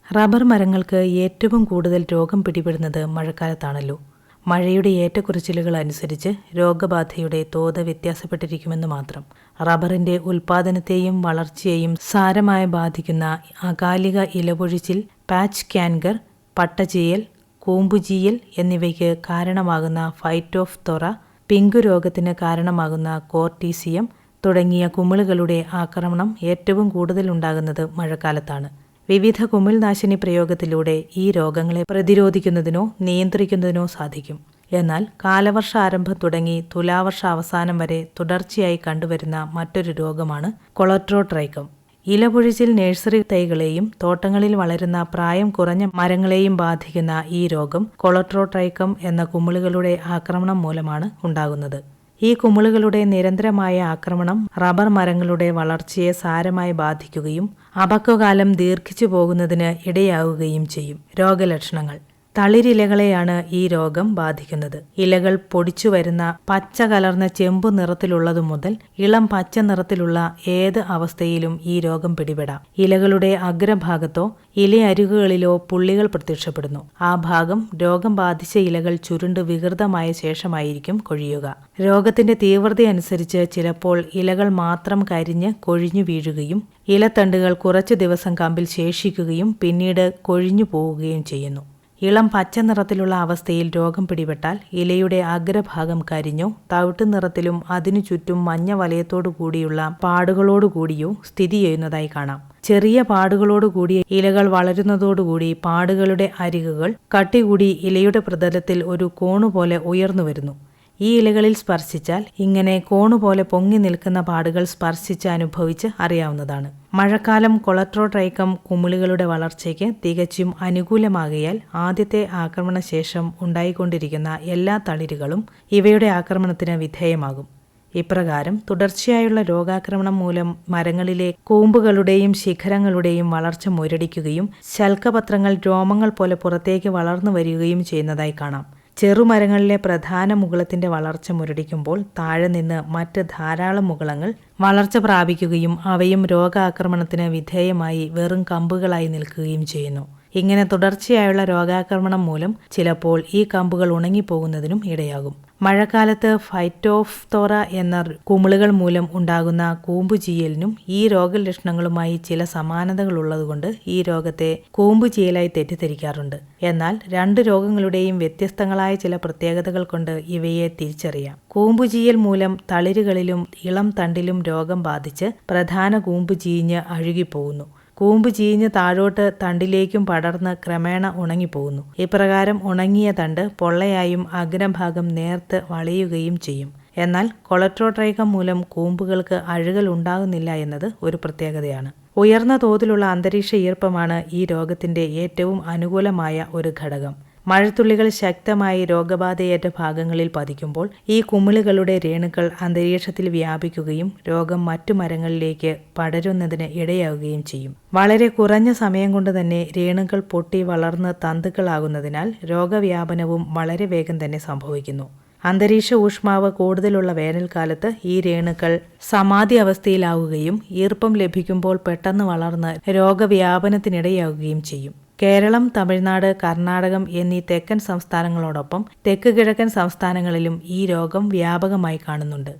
Rubber മരങ്ങൾക്ക് ഏറ്റവും കൂടുതൽ രോഗം പിടിപെടുന്നത് മഴക്കാലത്താണല്ലോ. മഴയുടെ ഏറ്റക്കുറച്ചിലുകൾ അനുസരിച്ച് രോഗബാധയുടെ തോത് വ്യത്യാസപ്പെട്ടിരിക്കുമെന്ന് മാത്രം. റബ്ബറിന്റെ ഉൽപ്പാദനത്തെയും വളർച്ചയെയും സാരമായി ബാധിക്കുന്ന അകാലിക ഇലപൊഴിച്ചിൽ, പാച്ച് ക്യാൻകർ, പട്ടചീയൽ, കൂമ്പുചീയൽ എന്നിവയ്ക്ക് കാരണമാകുന്ന ഫൈറ്റോഫ്തൊറ, പിങ്കു രോഗത്തിന് കാരണമാകുന്ന കോർട്ടീസിയം തുടങ്ങിയ കുമിളുകളുടെ ആക്രമണം ഏറ്റവും കൂടുതലുണ്ടാകുന്നത് മഴക്കാലത്താണ്. വിവിധ കുമിൾനാശിനി പ്രയോഗത്തിലൂടെ ഈ രോഗങ്ങളെ പ്രതിരോധിക്കുന്നതിനോ നിയന്ത്രിക്കുന്നതിനോ സാധിക്കും. എന്നാൽ കാലവർഷാരംഭം തുടങ്ങി തുലാവർഷ അവസാനം വരെ തുടർച്ചയായി കണ്ടുവരുന്ന മറ്റൊരു രോഗമാണ് കൊളട്രോട്രൈക്കം. ഇലപൊഴിച്ചിൽ നഴ്സറി തൈകളെയും തോട്ടങ്ങളിൽ വളരുന്ന പ്രായം കുറഞ്ഞ മരങ്ങളെയും ബാധിക്കുന്ന ഈ രോഗം കൊളട്രോട്രൈക്കം എന്ന കുമിളുകളുടെ ആക്രമണം മൂലമാണ് ഉണ്ടാകുന്നത്. ഈ കുമിളുകളുടെ നിരന്തരമായ ആക്രമണം റബ്ബർ മരങ്ങളുടെ വളർച്ചയെ സാരമായി ബാധിക്കുകയും അപക്വകാലം ദീർഘിച്ചു പോകുന്നതിന് ഇടയാവുകയും ചെയ്യും. രോഗലക്ഷണങ്ങൾ: തളിരിലകളെയാണ് ഈ രോഗം ബാധിക്കുന്നത്. ഇലകൾ പൊടിച്ചു വരുന്ന പച്ച കലർന്ന ചെമ്പു നിറത്തിലുള്ളതു മുതൽ ഇളം പച്ച നിറത്തിലുള്ള ഏത് അവസ്ഥയിലും ഈ രോഗം പിടിപെടാം. ഇലകളുടെ അഗ്രഭാഗത്തോ ഇലയരികുകളിലോ പുള്ളികൾ പ്രത്യക്ഷപ്പെടുന്നു. ആ ഭാഗം രോഗം ബാധിച്ച ഇലകൾ ചുരുണ്ട് വികൃതമായ ശേഷമായിരിക്കും കൊഴിയുക. രോഗത്തിന്റെ തീവ്രതയനുസരിച്ച് ചിലപ്പോൾ ഇലകൾ മാത്രം കരിഞ്ഞ് കൊഴിഞ്ഞു വീഴുകയും ഇലത്തണ്ടുകൾ കുറച്ചു ദിവസം കമ്പിൽ ശേഷിക്കുകയും പിന്നീട് കൊഴിഞ്ഞു പോവുകയും ചെയ്യുന്നു. ഇളം പച്ച നിറത്തിലുള്ള അവസ്ഥയിൽ രോഗം പിടിപെട്ടാൽ ഇലയുടെ അഗ്രഭാഗം കരിഞ്ഞോ തവിട്ട് നിറത്തിലും അതിനു ചുറ്റും മഞ്ഞ വലയത്തോടു കൂടിയുള്ള പാടുകളോടുകൂടിയോ സ്ഥിതി ചെയ്യുന്നതായി കാണാം. ചെറിയ പാടുകളോടുകൂടിയ ഇലകൾ വളരുന്നതോടുകൂടി പാടുകളുടെ അരികുകൾ കട്ടികൂടി ഇലയുടെ പ്രതലത്തിൽ ഒരു കോണുപോലെ ഉയർന്നു വരുന്നു. ഈ ഇലകളിൽ സ്പർശിച്ചാൽ ഇങ്ങനെ കോണുപോലെ പൊങ്ങി നിൽക്കുന്ന പാടുകൾ സ്പർശിച്ച് അനുഭവിച്ച് അറിയാവുന്നതാണ്. മഴക്കാലം കൊളട്രോട്രൈക്കം കുമിളുകളുടെ വളർച്ചയ്ക്ക് തികച്ചും അനുകൂലമാകയാൽ ആദ്യത്തെ ആക്രമണശേഷം ഉണ്ടായിക്കൊണ്ടിരിക്കുന്ന എല്ലാ തളിരുകളും ഇവയുടെ ആക്രമണത്തിന് വിധേയമാകും. ഇപ്രകാരം തുടർച്ചയായുള്ള രോഗാക്രമണം മൂലം മരങ്ങളിലെ കൂമ്പുകളുടെയും ശിഖരങ്ങളുടെയും വളർച്ച മുരടിക്കുകയും ശൽക്കപത്രങ്ങൾ രോമങ്ങൾ പോലെ പുറത്തേക്ക് വളർന്നു വരികയും ചെയ്യുന്നതായി കാണാം. ചെറുമരങ്ങളിലെ പ്രധാന മുകുളത്തിന്റെ വളർച്ച മുരടിക്കുമ്പോൾ താഴെ നിന്ന് മറ്റ് ധാരാളം മുകുളങ്ങൾ വളർച്ച പ്രാപിക്കുകയും അവയും രോഗാക്രമണത്തിന് വിധേയമായി വെറും കമ്പുകളായി നിൽക്കുകയും ചെയ്യുന്നു. ഇങ്ങനെ തുടർച്ചയായുള്ള രോഗാക്രമണം മൂലം ചിലപ്പോൾ ഈ കമ്പുകൾ ഉണങ്ങിപ്പോകുന്നതിനും ഇടയാകും. മഴക്കാലത്ത് ഫൈറ്റോഫ്തോറ എന്ന കുമിളുകൾ മൂലം ഉണ്ടാകുന്ന കൂമ്പുചീയലിനും ഈ രോഗലക്ഷണങ്ങളുമായി ചില സമാനതകളുള്ളതുകൊണ്ട് ഈ രോഗത്തെ കൂമ്പുചീയലായി തെറ്റിദ്ധരിക്കാറുണ്ട്. എന്നാൽ രണ്ട് രോഗങ്ങളുടെയും വ്യത്യസ്തങ്ങളായ ചില പ്രത്യേകതകൾ കൊണ്ട് ഇവയെ തിരിച്ചറിയാം. കൂമ്പുചീയൽ മൂലം തളിരുകളിലും ഇളം തണ്ടിലും രോഗം ബാധിച്ച് പ്രധാന കൂമ്പ് ചീഞ്ഞ് അഴുകിപ്പോകുന്നു. കൂമ്പ് ചീഞ്ഞ് താഴോട്ട് തണ്ടിലേക്കും പടർന്ന് ക്രമേണ ഉണങ്ങിപ്പോകുന്നു. ഇപ്രകാരം ഉണങ്ങിയ തണ്ട് പൊള്ളയായും അഗ്രഭാഗം നേർത്ത് വളയുകയും ചെയ്യും. എന്നാൽ കൊളട്രോട്രൈക്കം മൂലം കൂമ്പുകൾക്ക് അഴുകൽ ഉണ്ടാകുന്നില്ല എന്നത് ഒരു പ്രത്യേകതയാണ്. ഉയർന്ന തോതിലുള്ള അന്തരീക്ഷ ഈർപ്പമാണ് ഈ രോഗത്തിന്റെ ഏറ്റവും അനുകൂലമായ ഒരു ഘടകം. മഴത്തുള്ളികൾ ശക്തമായി രോഗബാധയേറ്റ ഭാഗങ്ങളിൽ പതിക്കുമ്പോൾ ഈ കുമിളുകളുടെ രേണുക്കൾ അന്തരീക്ഷത്തിൽ വ്യാപിക്കുകയും രോഗം മറ്റു മരങ്ങളിലേക്ക് പടരുന്നതിന് ഇടയാവുകയും ചെയ്യും. വളരെ കുറഞ്ഞ സമയം കൊണ്ട് തന്നെ രേണുക്കൾ പൊട്ടി വളർന്ന് തന്തുക്കളാകുന്നതിനാൽ രോഗവ്യാപനവും വളരെ വേഗം തന്നെ സംഭവിക്കുന്നു. അന്തരീക്ഷ ഊഷ്മാവ് കൂടുതലുള്ള വേനൽക്കാലത്ത് ഈ രേണുക്കൾ സമാധി അവസ്ഥയിലാവുകയും ഈർപ്പം ലഭിക്കുമ്പോൾ പെട്ടെന്ന് വളർന്ന് രോഗവ്യാപനത്തിനിടയാവുകയും ചെയ്യും. കേരളം, തമിഴ്നാട്, കർണാടകം എന്നീ തെക്കൻ സംസ്ഥാനങ്ങളോടൊപ്പം തെക്ക് കിഴക്കൻ സംസ്ഥാനങ്ങളിലും ഈ രോഗം വ്യാപകമായി കാണുന്നുണ്ട്.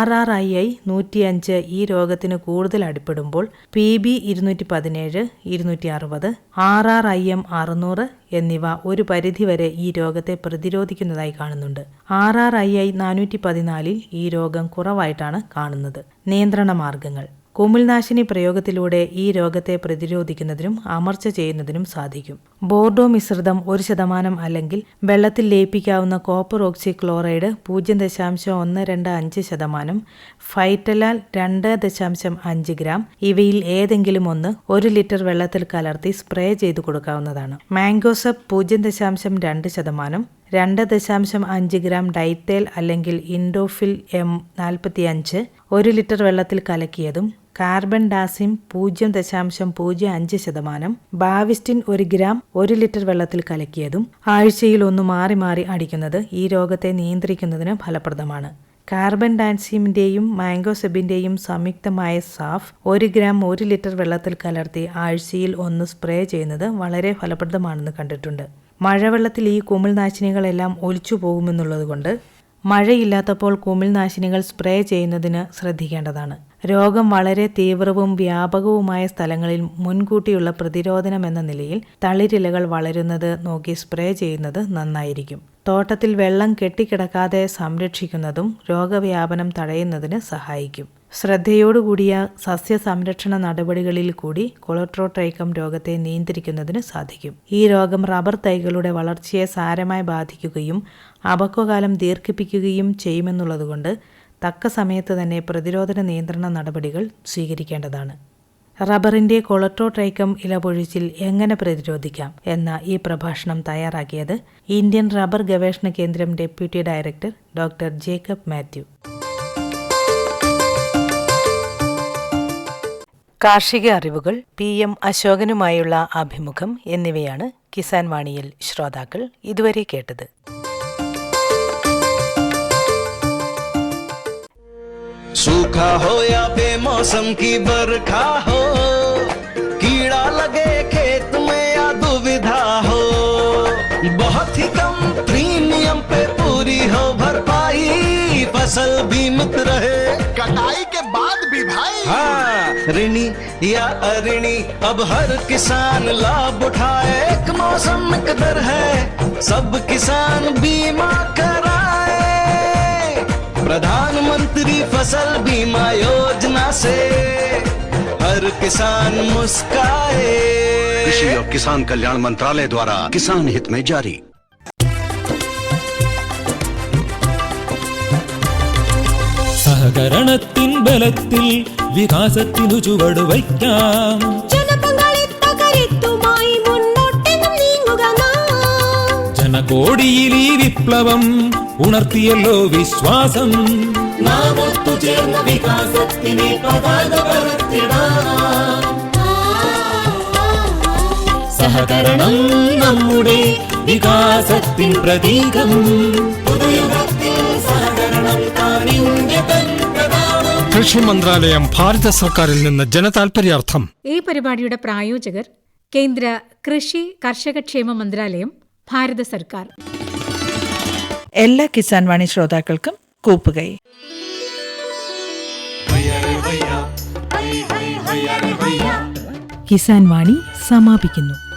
RRII 105 ഈ രോഗത്തിന് കൂടുതൽ അടിപ്പെടുമ്പോൾ PB 217, 260, RRIM 600 എന്നിവ ഒരു പരിധിവരെ ഈ രോഗത്തെ പ്രതിരോധിക്കുന്നതായി കാണുന്നുണ്ട്. RRII 414 ഈ രോഗം കുറവായിട്ടാണ് കാണുന്നത്. നിയന്ത്രണ മാർഗങ്ങൾ: കുമിൾനാശിനി പ്രയോഗത്തിലൂടെ ഈ രോഗത്തെ പ്രതിരോധിക്കുന്നതിനും അമർച്ച ചെയ്യുന്നതിനും സാധിക്കും. ബോർഡോ മിശ്രിതം 1% അല്ലെങ്കിൽ വെള്ളത്തിൽ ലയിപ്പിക്കാവുന്ന കോപ്പർ ഓക്സിക്ലോറൈഡ് 0.125%, ഫൈറ്റലാൽ 2.5 ഗ്രാം ഇവയിൽ ഏതെങ്കിലും ഒന്ന് 1 ലിറ്റർ വെള്ളത്തിൽ കലർത്തി സ്പ്രേ ചെയ്തു കൊടുക്കാവുന്നതാണ്. മാംഗോസപ്പ് 0.2%, 2.5 ഗ്രാം ഡൈത്തേൽ അല്ലെങ്കിൽ ഇൻഡോഫിൽ M45 1 ലിറ്റർ വെള്ളത്തിൽ കലക്കിയതും, കാർബൻ ഡാസിം 0.05%, ബാവിസ്റ്റിൻ 1 ഗ്രാം 1 ലിറ്റർ വെള്ളത്തിൽ കലക്കിയതും ആഴ്ചയിൽ ഒന്ന് മാറി മാറി അടിക്കുന്നത് ഈ രോഗത്തെ നിയന്ത്രിക്കുന്നതിന് ഫലപ്രദമാണ്. കാർബൻ ഡാൻസിമിന്റെയും മാംഗോസെബിന്റെയും സംയുക്തമായ സാഫ് 1 ഗ്രാം 1 ലിറ്റർ വെള്ളത്തിൽ കലർത്തി ആഴ്ചയിൽ ഒന്ന് സ്പ്രേ ചെയ്യുന്നത് വളരെ ഫലപ്രദമാണെന്ന് കണ്ടിട്ടുണ്ട്. മഴവെള്ളത്തിൽ ഈ കുമിൾനാശിനികളെല്ലാം ഒലിച്ചു പോകുമെന്നുള്ളതുകൊണ്ട് മഴയില്ലാത്തപ്പോൾ കുമിൾനാശിനികൾ സ്പ്രേ ചെയ്യുന്നതിന് ശ്രദ്ധിക്കേണ്ടതാണ്. രോഗം വളരെ തീവ്രവും വ്യാപകവുമായ സ്ഥലങ്ങളിൽ മുൻകൂട്ടിയുള്ള പ്രതിരോധനം എന്ന നിലയിൽ തളിരിലകൾ വളരുന്നത് നോക്കി സ്പ്രേ ചെയ്യുന്നത് നന്നായിരിക്കും. തോട്ടത്തിൽ വെള്ളം കെട്ടിക്കിടക്കാതെ സംരക്ഷിക്കുന്നതും രോഗവ്യാപനം തടയുന്നതിന് സഹായിക്കും. ശ്രദ്ധയോടുകൂടിയ സസ്യസംരക്ഷണ നടപടികളിൽ കൂടി കൊളട്രോട്രൈക്കം രോഗത്തെ നിയന്ത്രിക്കുന്നതിന് സാധിക്കും. ഈ രോഗം റബ്ബർ തൈകളുടെ വളർച്ചയെ സാരമായി ബാധിക്കുകയും അപക്വകാലം ദീർഘിപ്പിക്കുകയും ചെയ്യുമെന്നുള്ളതുകൊണ്ട് തക്ക സമയത്ത് തന്നെ പ്രതിരോധ നിയന്ത്രണ നടപടികൾ സ്വീകരിക്കേണ്ടതാണ്. റബ്ബറിന്റെ കൊളട്രോട്രൈക്കം ഇലപൊഴിച്ചിൽ എങ്ങനെ പ്രതിരോധിക്കാം എന്ന ഈ പ്രഭാഷണം തയ്യാറാക്കിയത് ഇന്ത്യൻ റബ്ബർ ഗവേഷണ കേന്ദ്രം deputy director doctor Jacob Mathew. കാർഷിക അറിവുകൾ, PM അശോകനുമായുള്ള അഭിമുഖം എന്നിവയാണ് കിസാൻ വാണിയിൽ ശ്രോതാക്കൾ ഇതുവരെ കേട്ടത്. सूखा हो या बेमौसम की बरखा हो, कीड़ा लगे खेत में या दुविधा हो, बहुत ही कम प्रीमियम पे पूरी हो भरपाई, फसल बीमित रहे कटाई के बाद भी भाई। हाँ, ऋणी या अऋणी अब हर किसान लाभ उठाए, एक मौसम कदर है सब किसान बीमा कराए, प्रधानमंत्री फसल बीमा योजना से हर किसान मुस्काए। कृषि और किसान कल्याण मंत्रालय द्वारा किसान हित में जारी. സഹകരണത്തിൻ ബലത്തിൽ വികാസത്തിനു ചുവടുവയ്ക്കാം. ജനപങ്കാളിത്തകരുത്തുമായി മുന്നോട്ടെന്നും നീങ്ങുക നാം. ജനകോടിയിൽ ഈ വിപ്ലവം ഉണർത്തിയല്ലോ വിശ്വാസം. നാം ഒത്തുചേർന്ന വികാസത്തിനെ പതാക പറത്തിടാം. സഹകരണം നമ്മുടെ വികാസത്തിൻ പ്രതീകം. പുതുയുഗത്തിൽ സഹകരണം കാണിന്റെ തൻപ്രതാപം. കൃഷി മന്ത്രാലയം, ഭാരത സർക്കാരിൽ നിന്ന് ജനതാൽപര്യാർത്ഥം. ഈ പരിപാടിയുടെ പ്രായോജകർ കേന്ദ്ര കൃഷി കർഷകക്ഷേമ മന്ത്രാലയം, ഭാരത സർക്കാർ. എല്ലാ കിസാൻ വാണി ശ്രോതാക്കൾക്കും കൂപ്പുകൈ. കിസാൻ വാണി സമാപിക്കുന്നു.